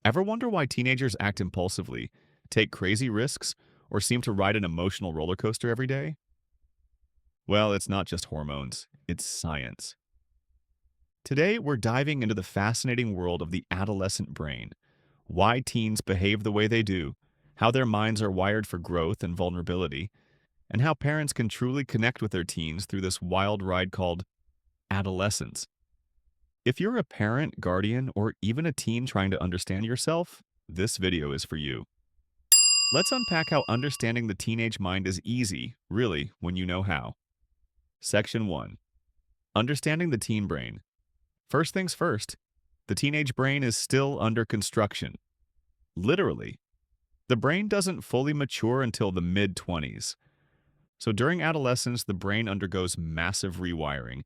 Ever wonder why teenagers act impulsively, take crazy risks, or seem to ride an emotional roller coaster every day? Well, it's not just hormones, it's science. Today, we're diving into the fascinating world of the adolescent brain, why teens behave the way they do, how their minds are wired for growth and vulnerability, and how parents can truly connect with their teens through this wild ride called adolescence. If you're a parent, guardian, or even a teen trying to understand yourself, this video is for you. Let's unpack how understanding the teenage mind is easy, really, when you know how. Section 1. Understanding the teen brain. First things first, the teenage brain is still under construction. Literally, the brain doesn't fully mature until the mid-20s. So during adolescence, the brain undergoes massive rewiring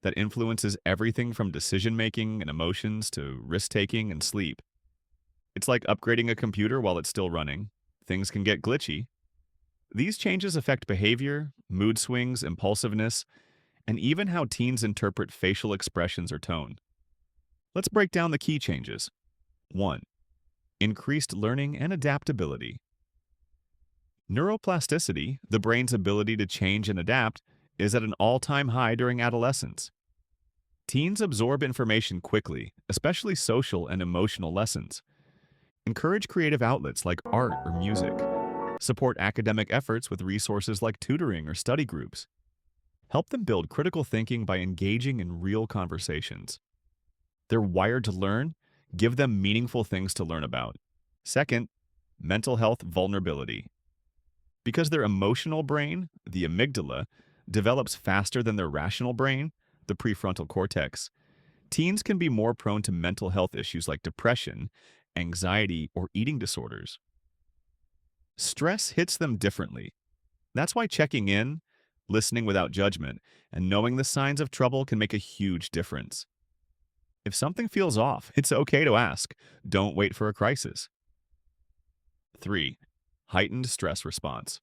that influences everything from decision-making and emotions to risk-taking and sleep. It's like upgrading a computer while it's still running. Things can get glitchy. These changes affect behavior, mood swings, impulsiveness, and even how teens interpret facial expressions or tone. Let's break down the key changes. 1. Increased learning and adaptability. Neuroplasticity, the brain's ability to change and adapt, is at an all-time high during adolescence. Teens absorb information quickly, especially social and emotional lessons. Encourage creative outlets like art or music. Support academic efforts with resources like tutoring or study groups. Help them build critical thinking by engaging in real conversations. They're wired to learn. Give them meaningful things to learn about. Second, mental health vulnerability. Because their emotional brain, the amygdala, develops faster than their rational brain, the prefrontal cortex, teens can be more prone to mental health issues like depression, anxiety, or eating disorders. Stress hits them differently. That's why checking in, listening without judgment, and knowing the signs of trouble can make a huge difference. If something feels off, it's okay to ask. Don't wait for a crisis. 3. Heightened stress response.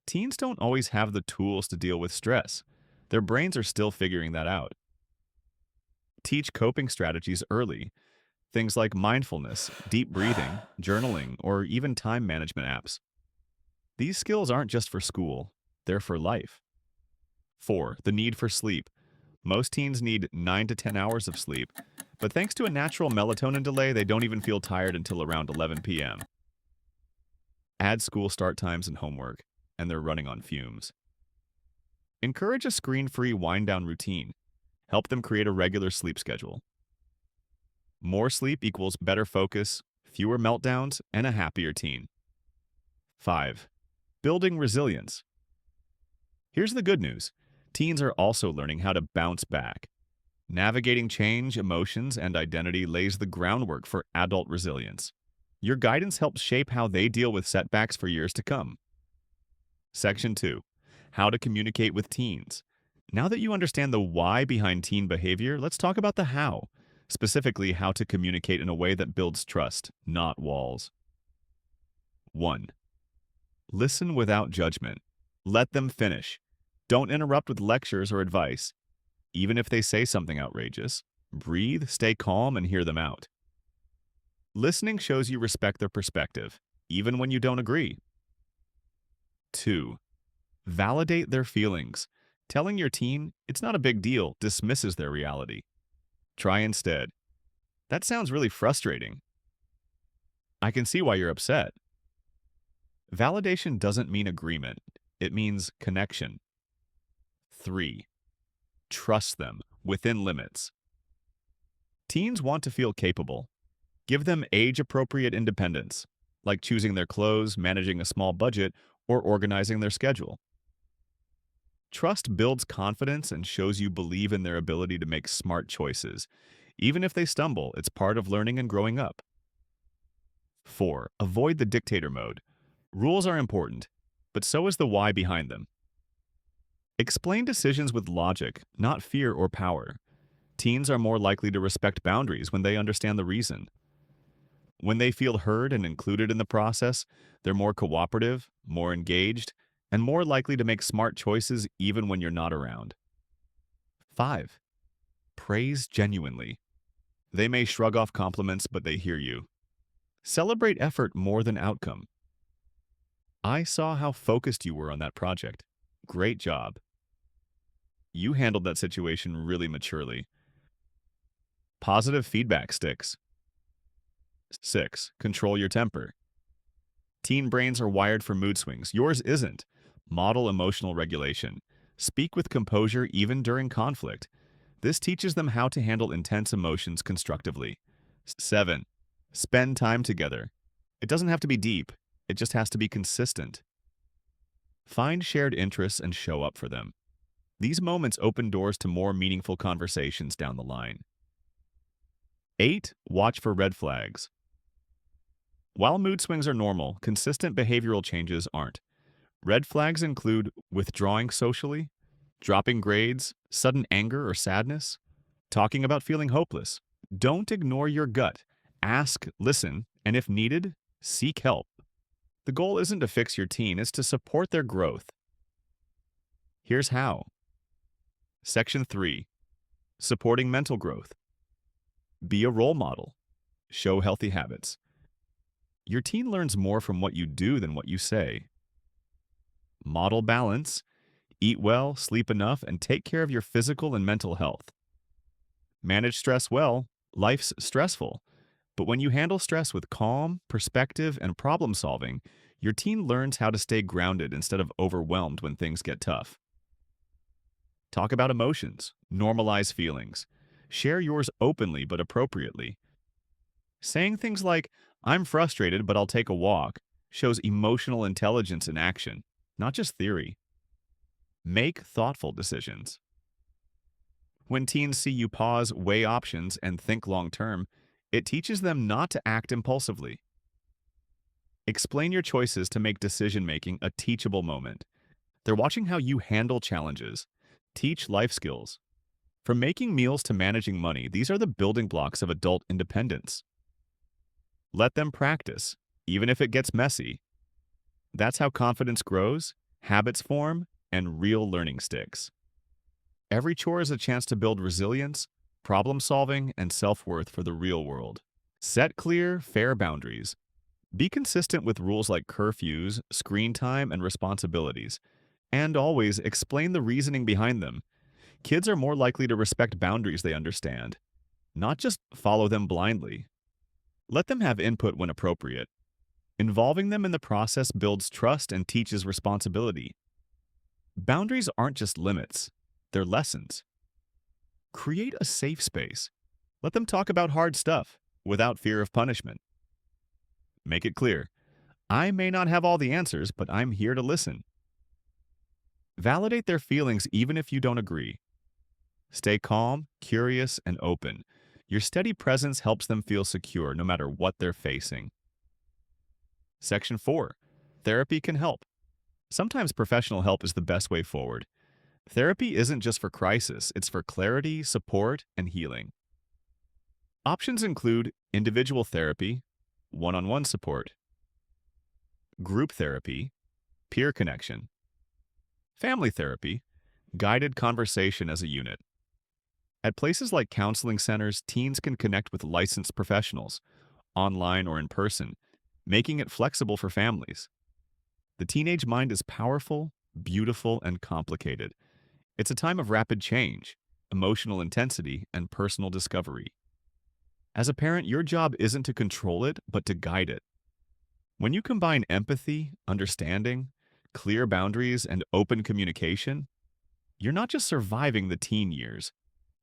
Teens don't always have the tools to deal with stress. Their brains are still figuring that out. Teach coping strategies early. Things like mindfulness, deep breathing, journaling, or even time management apps. These skills aren't just for school, they're for life. 4. The need for sleep. Most teens need 9 to 10 hours of sleep, but thanks to a natural melatonin delay, they don't even feel tired until around 11 p.m. Add school start times and homework, and they're running on fumes. Encourage a screen-free wind-down routine. Help them create a regular sleep schedule. More sleep equals better focus, fewer meltdowns, and a happier teen. 5. Building resilience. Here's the good news. Teens are also learning how to bounce back. Navigating change, emotions, and identity lays the groundwork for adult resilience. Your guidance helps shape how they deal with setbacks for years to come. Section 2. How to communicate with teens. Now that you understand the why behind teen behavior, let's talk about the how. Specifically, how to communicate in a way that builds trust, not walls. 1. Listen without judgment. Let them finish. Don't interrupt with lectures or advice. Even if they say something outrageous, breathe, stay calm, and hear them out. Listening shows you respect their perspective, even when you don't agree. 2. Validate their feelings. Telling your teen it's not a big deal dismisses their reality. Try instead. That sounds really frustrating. I can see why you're upset. Validation doesn't mean agreement. It means connection. 3. Trust them within limits. Teens want to feel capable. Give them age-appropriate independence, like choosing their clothes, managing a small budget, or organizing their schedule. Trust builds confidence and shows you believe in their ability to make smart choices. Even if they stumble, it's part of learning and growing up. 4. Avoid the dictator mode. Rules are important, but so is the why behind them. Explain decisions with logic, not fear or power. Teens are more likely to respect boundaries when they understand the reason. When they feel heard and included in the process, they're more cooperative, more engaged, and more likely to make smart choices even when you're not around. 5. Praise genuinely. They may shrug off compliments, but they hear you. Celebrate effort more than outcome. I saw how focused you were on that project. Great job. You handled that situation really maturely. Positive feedback sticks. 6. Control your temper. Teen brains are wired for mood swings. Yours isn't. Model emotional regulation. Speak with composure even during conflict. This teaches them how to handle intense emotions constructively. 7. Spend time together. It doesn't have to be deep. It just has to be consistent. Find shared interests and show up for them. These moments open doors to more meaningful conversations down the line. 8. Watch for red flags. While mood swings are normal, consistent behavioral changes aren't. Red flags include withdrawing socially, dropping grades, sudden anger or sadness, talking about feeling hopeless. Don't ignore your gut. Ask, listen, and if needed, seek help. The goal isn't to fix your teen, it's to support their growth. Here's how. Section 3. Supporting mental growth. Be a role model. Show healthy habits. Your teen learns more from what you do than what you say. Model balance. Eat well, sleep enough, and take care of your physical and mental health. Manage stress well. Life's stressful. But when you handle stress with calm, perspective, and problem solving, your teen learns how to stay grounded instead of overwhelmed when things get tough. Talk about emotions. Normalize feelings. Share yours openly but appropriately. Saying things like, "I'm frustrated, but I'll take a walk," shows emotional intelligence in action, not just theory. Make thoughtful decisions. When teens see you pause, weigh options, and think long-term, it teaches them not to act impulsively. Explain your choices to make decision-making a teachable moment. They're watching how you handle challenges. Teach life skills. From making meals to managing money, these are the building blocks of adult independence. Let them practice, even if it gets messy. That's how confidence grows, habits form, and real learning sticks. Every chore is a chance to build resilience, problem-solving, and self-worth for the real world. Set clear, fair boundaries. Be consistent with rules like curfews, screen time, and responsibilities. And always explain the reasoning behind them. Kids are more likely to respect boundaries they understand, not just follow them blindly. Let them have input when appropriate. Involving them in the process builds trust and teaches responsibility. Boundaries aren't just limits, they're lessons. Create a safe space. Let them talk about hard stuff without fear of punishment. Make it clear, I may not have all the answers, but I'm here to listen. Validate their feelings even if you don't agree. Stay calm, curious, and open. Your steady presence helps them feel secure no matter what they're facing. Section 4. Therapy can help. Sometimes professional help is the best way forward. Therapy isn't just for crisis, it's for clarity, support, and healing. Options include individual therapy, one-on-one support, group therapy, peer connection, family therapy, guided conversation as a unit. At places like counseling centers, teens can connect with licensed professionals, online or in person, making it flexible for families. The teenage mind is powerful, beautiful, and complicated. It's a time of rapid change, emotional intensity, and personal discovery. As a parent, your job isn't to control it, but to guide it. When you combine empathy, understanding, clear boundaries, and open communication, you're not just surviving the teen years,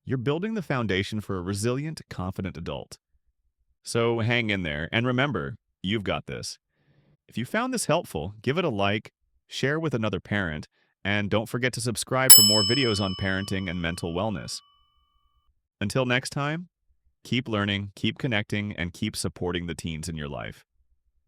you're building the foundation for a resilient, confident adult. So hang in there, and remember, you've got this. If you found this helpful, give it a like, share with another parent, and don't forget to subscribe for more videos on parenting and mental wellness. Until next time, keep learning, keep connecting, and keep supporting the teens in your life.